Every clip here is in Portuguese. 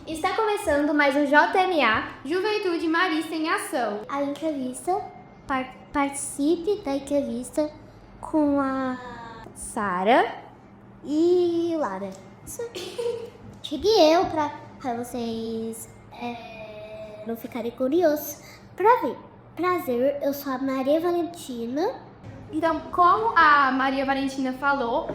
Está começando mais um JMA, Juventude Marista em Ação. A entrevista, participe da entrevista com a Sara e Lara. Cheguei eu para vocês não ficarem curiosos para ver. Prazer, eu sou a Maria Valentina. Então, como a Maria Valentina falou,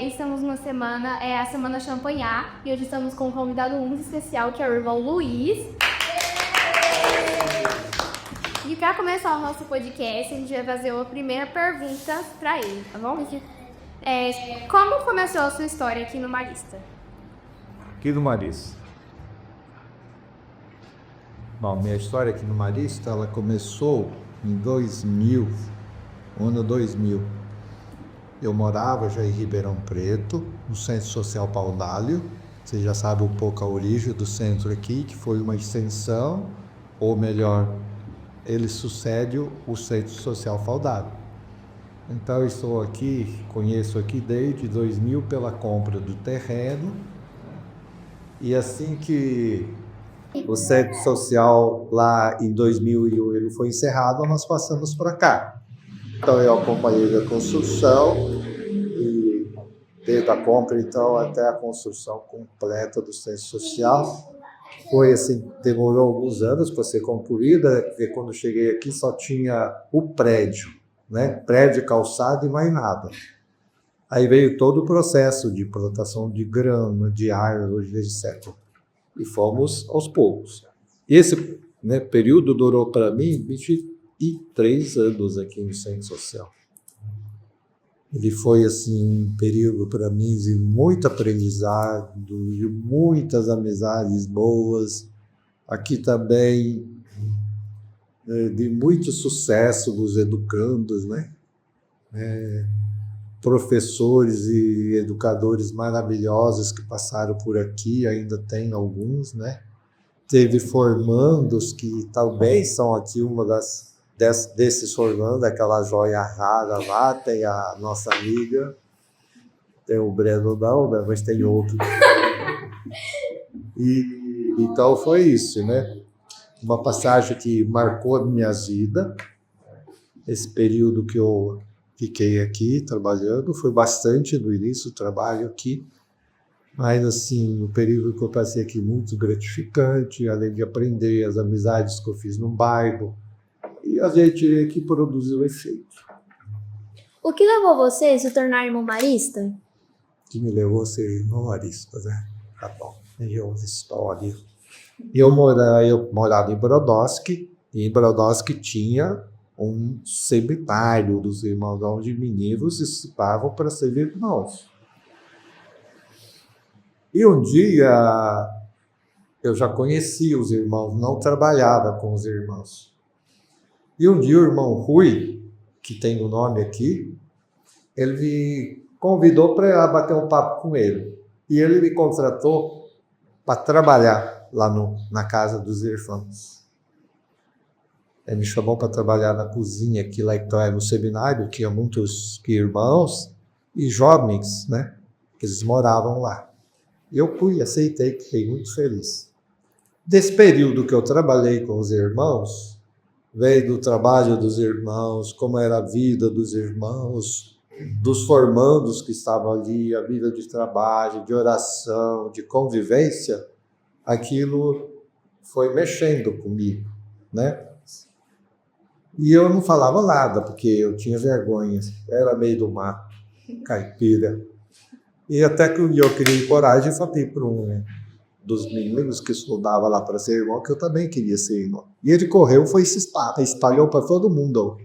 estamos numa semana, a Semana Champanhar, e hoje estamos com um convidado muito especial, que é o irmão Luiz. E para começar o nosso podcast, a gente vai fazer uma primeira pergunta para ele, tá bom? Como começou a sua história aqui no Marista? Aqui no Marista. Bom, minha história aqui no Marista, ela começou em 2000, ano 2000. Eu morava já em Ribeirão Preto, no Centro Social Paudalho. Você já sabe um pouco a origem do centro aqui, que foi uma extensão, ou melhor, ele sucede o Centro Social Paudalho. Então eu estou aqui, conheço aqui desde 2000 pela compra do terreno. E assim que o Centro Social lá em 2001 ele foi encerrado, nós passamos para cá. Então eu acompanhei a construção e desde a compra então até a construção completa do Centro Social. Foi assim, demorou alguns anos para ser concluída, porque quando eu cheguei aqui só tinha o prédio, né? Prédio, calçado e mais nada. Aí veio todo o processo de plantação de grama, de árvores, etc. E fomos aos poucos. Esse período durou para mim 23 anos aqui no Centro Social. Ele foi assim, um período para mim de muito aprendizado, de muitas amizades boas. Aqui também de muito sucesso dos educandos, né? Professores e educadores maravilhosos que passaram por aqui, ainda tem alguns, né? Teve formandos que talvez são aqui uma desses formandos, aquela joia rara lá, tem a nossa amiga, tem o Breno não, né? Mas tem outro. E então foi isso, né? Uma passagem que marcou a minha vida, esse período que eu fiquei aqui trabalhando, foi bastante no início do trabalho aqui, mas assim, o período que eu passei aqui muito gratificante, além de aprender as amizades que eu fiz no bairro, e a gente aqui produziu efeito. O que levou você a se tornar irmão marista? O que me levou a ser irmão marista, né? Tá bom, é outra história. Eu morava em Brodowski, e em Brodowski tinha um seminário dos irmãos, onde meninos estavam para ser irmãos. E um dia eu já conhecia os irmãos, não trabalhava com os irmãos. E um dia o irmão Rui, que tem o nome aqui, ele me convidou para bater um papo com ele. E ele me contratou para trabalhar lá na casa dos irmãos. Ele me chamou para trabalhar na cozinha aqui lá no seminário, tinha muitos irmãos e jovens, né? Que eles moravam lá. Eu fui, aceitei, fiquei muito feliz. Desse período que eu trabalhei com os irmãos, veio do trabalho dos irmãos, como era a vida dos irmãos, dos formandos que estavam ali, a vida de trabalho, de oração, de convivência, aquilo foi mexendo comigo, né? E eu não falava nada, porque eu tinha vergonha. Era meio do mato, caipira. E até que um dia eu criei coragem e falei para um dos meninos que estudava lá para ser irmão, que eu também queria ser irmão. E ele correu, foi se espalhou para todo mundo.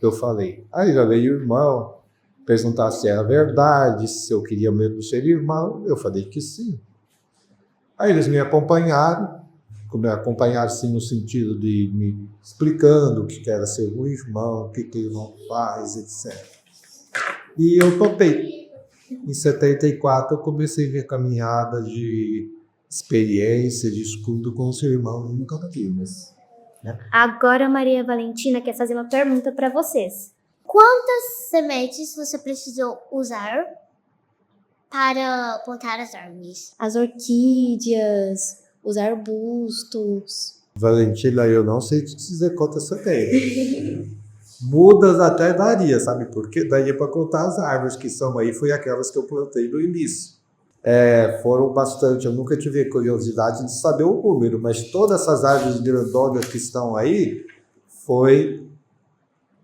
Eu falei. Aí já veio o irmão perguntar se era verdade, se eu queria mesmo ser irmão. Eu falei que sim. Aí eles me acompanharam sim no sentido de me explicando o que era ser um irmão, o que o irmão faz, etc. E eu topei. Em 74 eu comecei a minha caminhada de experiência, de estudo com os irmãos no Campinas. Agora a Maria Valentina quer fazer uma pergunta para vocês. Quantas sementes você precisou usar para plantar as árvores? As orquídeas, os arbustos. Valentina, eu não sei te dizer quantas você tem. Mudas até daria, sabe por quê? Daria para contar as árvores que são aí, foi aquelas que eu plantei no início. Foram bastante, eu nunca tive curiosidade de saber o número, mas todas essas árvores grandonas que estão aí, foi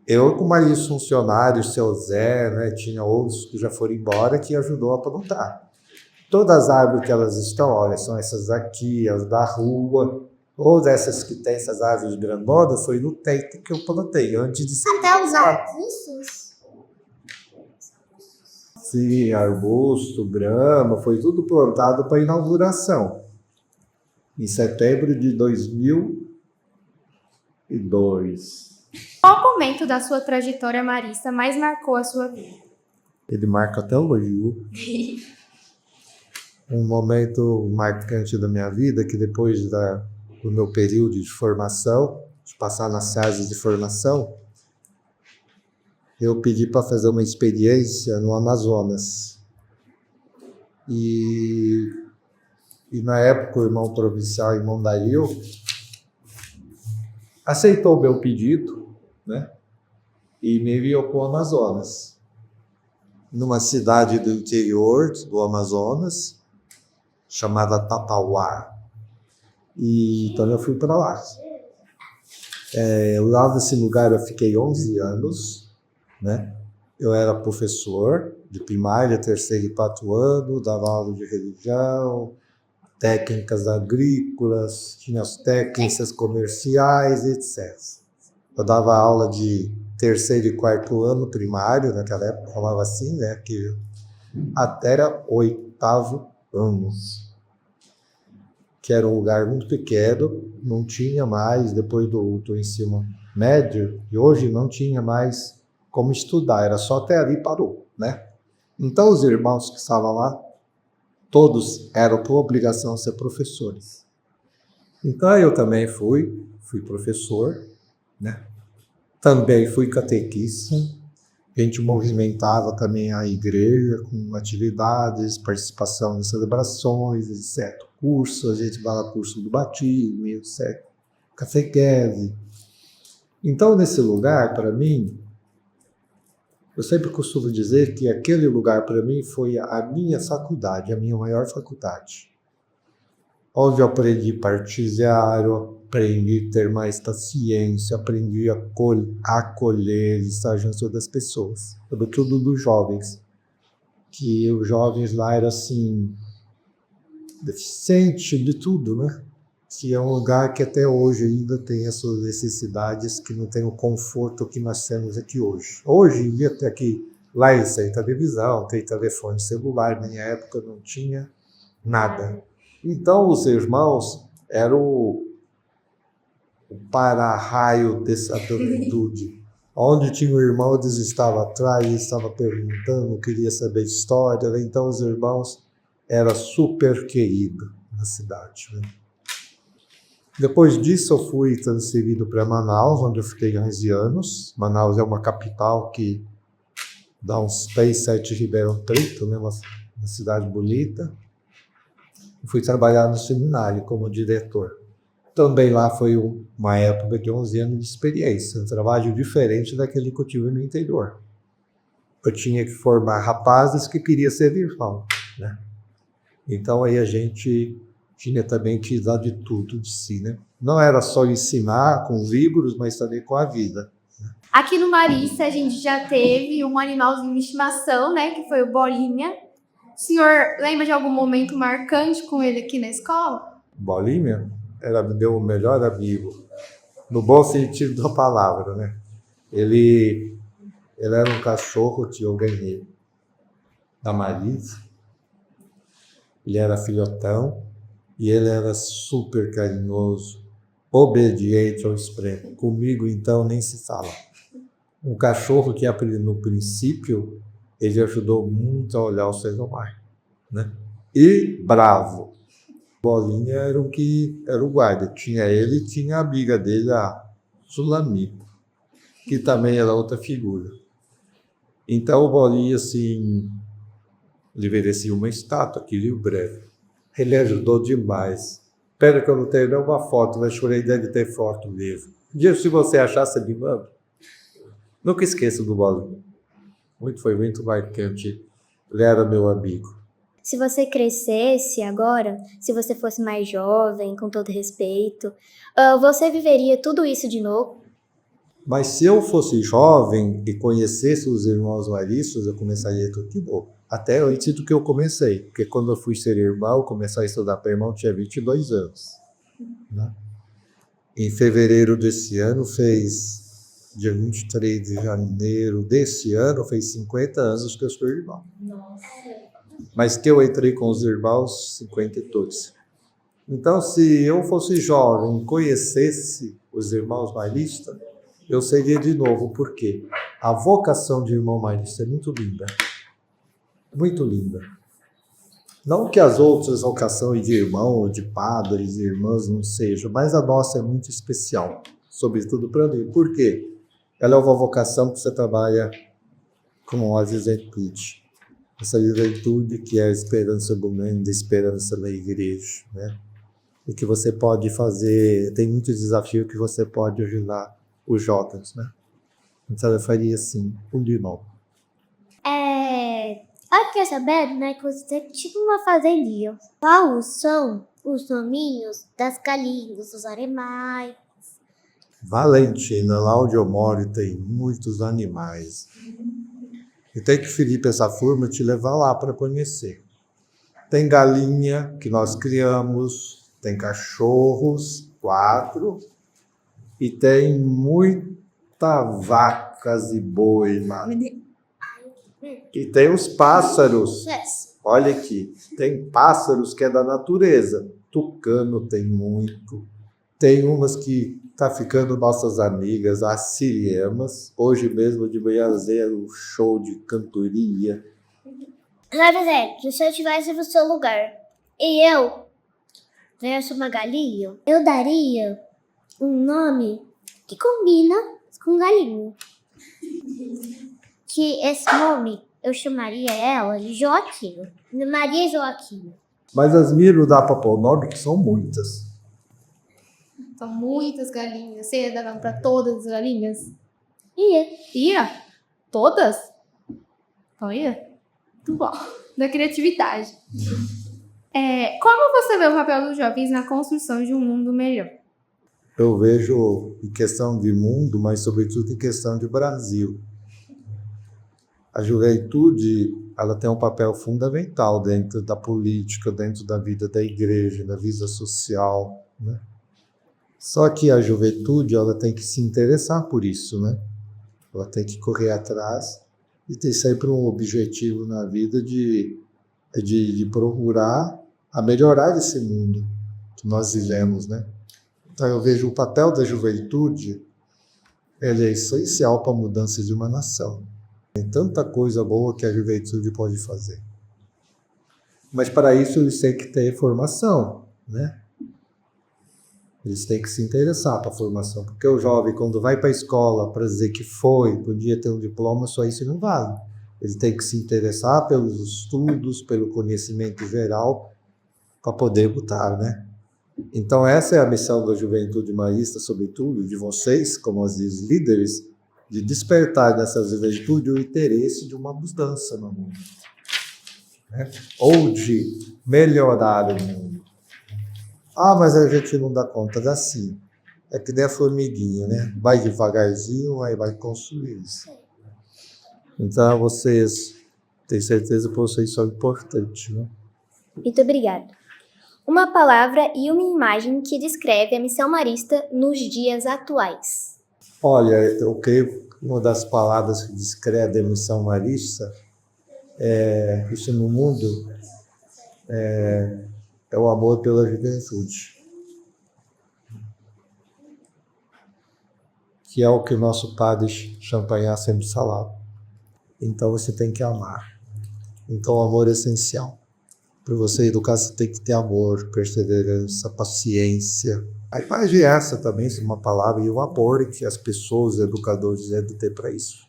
eu com mais funcionários, seu Zé, né, tinha outros que já foram embora, que ajudou a plantar. Todas as árvores que elas estão, olha, são essas aqui, as da rua, ou dessas que tem essas árvores grandonas, foi no teto que eu plantei, antes de ser... Até os arbustos. Sim, arbusto, grama, foi tudo plantado para inauguração. Em setembro de 2002. Qual momento da sua trajetória marista mais marcou a sua vida? Ele marca até hoje, viu? Um momento marcante da minha vida, que depois do meu período de formação, de passar nas fases de formação, eu pedi para fazer uma experiência no Amazonas. E na época o irmão provincial, irmão Dario, aceitou o meu pedido, né? E me enviou para o Amazonas. Numa cidade do interior do Amazonas, chamada Tapauá. Então eu fui para lá. Lá nesse lugar eu fiquei 11 anos, né? Eu era professor de primária, terceiro e quarto ano, dava aula de religião, técnicas agrícolas, tinha as técnicas comerciais, etc. Eu dava aula de terceiro e quarto ano primário, naquela época falava assim, né? Que até era oitavo ano. Que era um lugar muito pequeno, não tinha mais, depois do ensino médio, e hoje não tinha mais como estudar, era só até ali parou, né? Então os irmãos que estavam lá, todos eram por obrigação ser professores. Então eu também fui professor, né? Também fui catequista, a gente movimentava também a igreja com atividades, participação em celebrações, etc. Curso, a gente dava curso do batismo, etc. Catequese. Então, nesse lugar, para mim, eu sempre costumo dizer que aquele lugar, para mim, foi a minha faculdade, a minha maior faculdade. Onde eu aprendi partilhar, aprendi a ter mais paciência, aprendi a acolher e estar junto das pessoas, sobretudo dos jovens. Que os jovens lá eram assim, deficientes de tudo, né? Que é um lugar que até hoje ainda tem as suas necessidades, que não tem o conforto que nós temos aqui hoje. Hoje em dia, até aqui, lá tem televisão, tem telefone celular, na minha época não tinha nada. Então, os irmãos eram o para-raio dessa juventude. Onde tinha o irmão, eles estavam atrás, eles estavam perguntando, queria saber história. Então, os irmãos eram super queridos na cidade, né? Depois disso, eu fui transferido para Manaus, onde eu fiquei 11 anos. Manaus é uma capital que dá uns 6, 7 Ribeirão Preto, né? Uma cidade bonita. Fui trabalhar no seminário como diretor. Também lá foi uma época de 11 anos de experiência, um trabalho diferente daquele que eu tive no interior. Eu tinha que formar rapazes que queriam ser irmão, né? Então aí a gente tinha também que dar de tudo de si, né? Não era só ensinar com livros, mas também com a vida. Aqui no Marista a gente já teve um animalzinho de estimação, né? Que foi o Bolinha. O senhor lembra de algum momento marcante com ele aqui na escola? Bolinha era meu melhor amigo, no bom sentido da palavra, né? Ele era um cachorro que eu ganhei da Marisa. Ele era filhotão e ele era super carinhoso, obediente ao extremo. Comigo, então, nem se fala. Um cachorro que, no princípio, ele ajudou muito a olhar o ser humano, né? E bravo. Bolinha era o guarda. Tinha ele e tinha a amiga dele, a Sulami, que também era outra figura. Então, o Bolinha, assim, ele merecia uma estátua aqui em Rio Breve. Ele ajudou demais. Pena que eu não tenho nenhuma foto, mas chorei deve ter foto mesmo. Um dia, se você achar, você me manda. Nunca esqueço do Bolinha. Foi muito marcante. Ele era meu amigo. Se você crescesse agora, se você fosse mais jovem, com todo respeito, você viveria tudo isso de novo? Mas se eu fosse jovem e conhecesse os irmãos maristas, eu começaria tudo de novo. Até antes do que eu comecei. Porque quando eu fui ser irmão, começar a estudar para irmão, eu tinha 22 anos. Né? Em fevereiro desse ano, dia 23 de janeiro desse ano, fez 50 anos que eu sou irmão. Nossa. Mas que eu entrei com os irmãos, 52. Então, se eu fosse jovem e conhecesse os irmãos maristas, eu seria de novo. Por quê? A vocação de irmão marista é muito linda. Muito linda. Não que as outras vocações de irmão, de padres e irmãs não sejam, mas a nossa é muito especial, sobretudo para mim. Por quê? Ela é uma vocação que você trabalha com a juventude. Essa juventude que é a esperança do mundo, a esperança da igreja, né? E que você pode fazer, tem muitos desafios que você pode ajudar os jovens, né? Então eu faria assim, um de novo. Eu quero saber, né, que você tem tipo uma fazendinha. Quais são os nominhos das galinhas, dos animais? Valentina, lá onde eu moro, tem muitos animais. E tem que, Felipe, essa forma te levar lá para conhecer. Tem galinha que nós criamos, tem cachorros, 4, e tem muita vacas e boi, mano. E tem os pássaros. Olha aqui, tem pássaros que é da natureza. Tucano tem muito. Tem umas que tá ficando nossas amigas, as siriemas. Hoje mesmo de manhã um show de cantoria. Zé, se eu estivesse no seu lugar e eu tivesse uma galinha, eu daria um nome que combina com galinha. Que esse nome eu chamaria ela de Joaquina. Maria Joaquina. Mas as minhas não dá para pôr o nome, que são muitas. São muitas galinhas. Você ia dar nome pra todas as galinhas? Ia. Todas? Então ia? Muito bom. Da criatividade. Como você vê o papel dos jovens na construção de um mundo melhor? Eu vejo em questão de mundo, mas sobretudo em questão de Brasil. A juventude, ela tem um papel fundamental dentro da política, dentro da vida da igreja, da vida social, né? Só que a juventude, ela tem que se interessar por isso, né? Ela tem que correr atrás e ter sempre um objetivo na vida de procurar a melhorar esse mundo que nós vivemos, né? Então eu vejo o papel da juventude, ele é essencial para a mudança de uma nação. Tem tanta coisa boa que a juventude pode fazer. Mas para isso eles têm que ter formação, né? Eles têm que se interessar para a formação, porque o jovem, quando vai para a escola para dizer que podia ter um diploma, só isso não vale. Ele tem que se interessar pelos estudos, pelo conhecimento geral, para poder botar, né? Então essa é a missão da juventude marista, sobretudo, de vocês, como os líderes, de despertar nessa juventude o interesse de uma mudança no mundo, né? Ou de melhorar o mundo. Ah, mas a gente não dá conta, dá sim. É que nem a formiguinha, né? Vai devagarzinho, aí vai construir isso. Então vocês, tenho certeza que vocês são importantes, né? Muito obrigada. Uma palavra e uma imagem que descreve a missão marista nos dias atuais. Olha, eu creio que uma das palavras que descreve a missão marista, isso no mundo, é o amor pela juventude. Que é o que o nosso padre Champagnat sempre falava. Então você tem que amar. Então o amor é essencial. Para você educar, você tem que ter amor, perseverança, paciência. A imagem é essa também, uma palavra, e o amor que as pessoas, os educadores, devem ter para isso.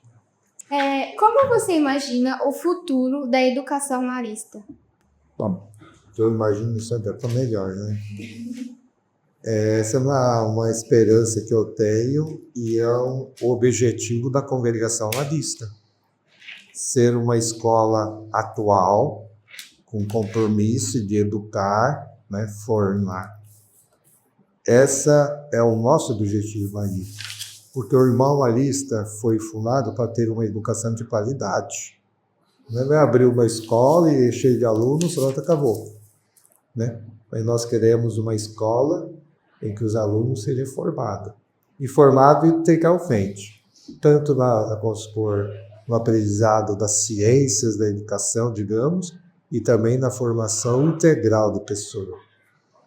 Como você imagina o futuro da educação marista? Bom, eu imagino isso até para melhor, né? Essa é uma esperança que eu tenho e é o objetivo da Congregação Marista. Ser uma escola atual, com compromisso de educar, né, formar. Essa é o nosso objetivo aí. Porque o Irmão Marista foi fundado para ter uma educação de qualidade. Não é abrir uma escola e cheio de alunos, pronto, acabou. Né? Mas nós queremos uma escola em que os alunos sejam formados. E formado integralmente. Tanto vamos supor, no aprendizado das ciências da educação, digamos, e também na formação integral da pessoa.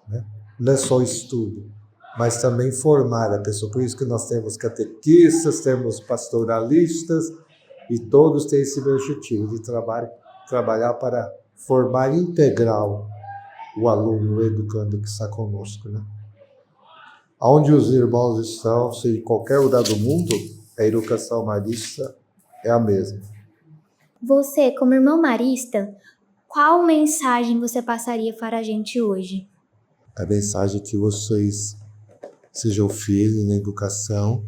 Né? Não é só estudo, mas também formar a pessoa. Por isso que nós temos catequistas, temos pastoralistas, e todos têm esse objetivo de trabalhar para formar integral o aluno, o educando que está conosco. Né? Onde os irmãos estão, se em qualquer lugar do mundo, a educação marista é a mesma. Você, como irmão marista, qual mensagem você passaria para a gente hoje? A mensagem é que vocês sejam firmes na educação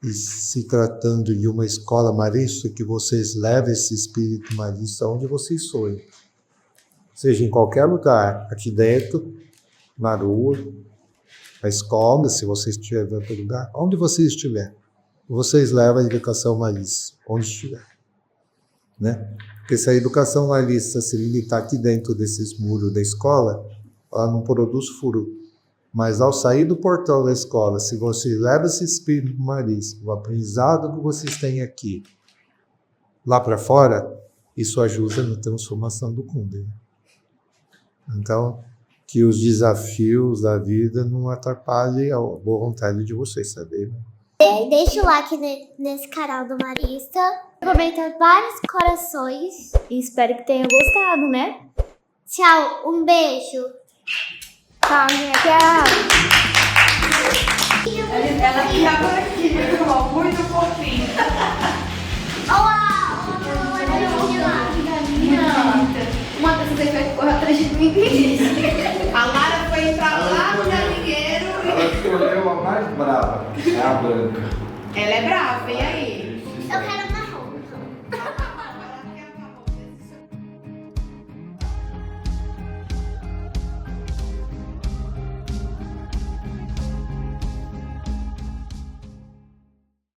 e, se tratando de uma escola marista, que vocês levem esse espírito marista onde vocês sonham. Seja em qualquer lugar, aqui dentro, na rua, na escola, se você estiver em outro lugar, onde você estiver, vocês levam a educação marista, onde estiver. Né? Porque se a educação marista se limitar aqui dentro desses muros da escola, ela não produz fruto. Mas ao sair do portão da escola, se você leva esse espírito marista, o aprendizado que vocês têm aqui, lá para fora, isso ajuda na transformação do mundo. Né? Então, que os desafios da vida não atrapalhem a boa vontade de vocês, sabe? Né? Deixa o like nesse canal do Marista. Comenta vários corações. E espero que tenham gostado, né? Tchau, um beijo. Tchau, gente. Ela que tava aqui, pessoal, muito fofinha. Olá, Uma dessas aí vai correr atrás de mim. A Lara foi entrar lá no galinheiro. Ela escolheu a mais brava, é a branca. Ela é brava, e aí? eu quero